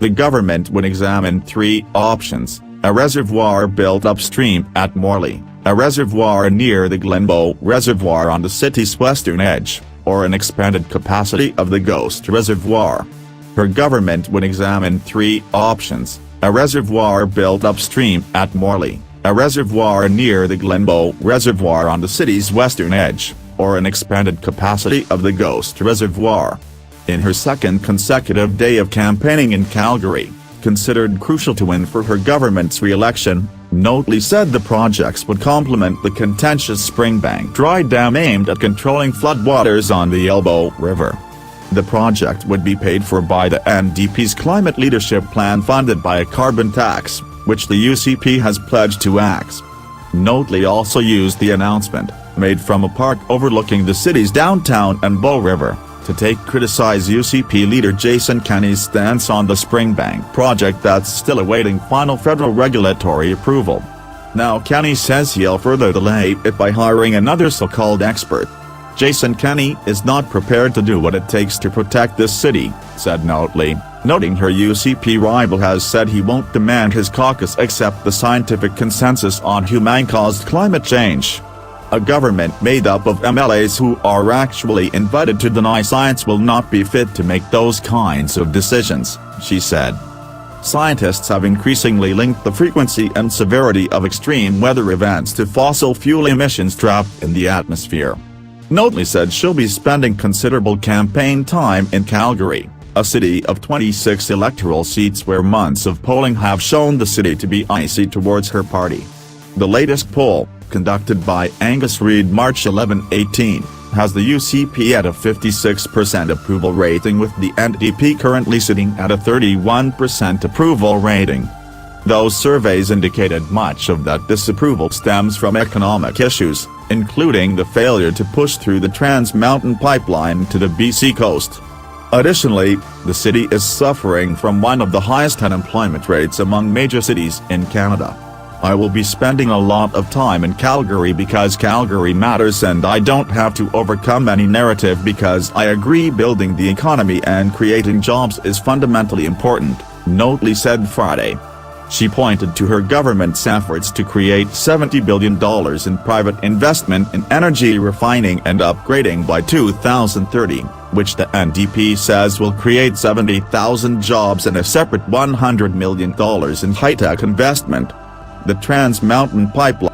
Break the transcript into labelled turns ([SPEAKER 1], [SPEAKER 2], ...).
[SPEAKER 1] The government would examine 3 options: a reservoir built upstream at Morley, a reservoir near the Glenbow Reservoir on the city's western edge, or an expanded capacity of the Ghost Reservoir. Her government would examine 3 options: a reservoir built upstream at Morley, a reservoir near the Glenbow Reservoir on the city's western edge, or an expanded capacity of the Ghost Reservoir. In her second consecutive day of campaigning in Calgary, considered crucial to win for her government's re-election, Notley said the projects would complement the contentious Springbank Dry Dam aimed at controlling floodwaters on the Elbow River. The project would be paid for by the NDP's climate leadership plan funded by a carbon tax, which the UCP has pledged to axe. Notley also used the announcement, made from a park overlooking the city's downtown and Bow River, to criticize UCP leader Jason Kenney's stance on the Springbank project that's still awaiting final federal regulatory approval. Now Kenney says he'll further delay it by hiring another so-called expert. Jason Kenney is not prepared to do what it takes to protect this city, said Notley, noting her UCP rival has said he won't demand his caucus accept the scientific consensus on human-caused climate change. A government made up of MLAs who are actually invited to deny science will not be fit to make those kinds of decisions, she said. Scientists have increasingly linked the frequency and severity of extreme weather events to fossil fuel emissions trapped in the atmosphere. Notley said she'll be spending considerable campaign time in Calgary, a city of 26 electoral seats where months of polling have shown the city to be icy towards her party. The latest poll, conducted by Angus Reid March 11-18, has the UCP at a 56% approval rating with the NDP currently sitting at a 31% approval rating. Those surveys indicated much of that disapproval stems from economic issues, including the failure to push through the Trans Mountain Pipeline to the BC coast. Additionally, the city is suffering from one of the highest unemployment rates among major cities in Canada. I will be spending a lot of time in Calgary because Calgary matters and I don't have to overcome any narrative because I agree building the economy and creating jobs is fundamentally important, Notley said Friday. She pointed to her government's efforts to create $70 billion in private investment in energy refining and upgrading by 2030, which the NDP says will create 70,000 jobs and a separate $100 million in high-tech investment. The Trans Mountain Pipeline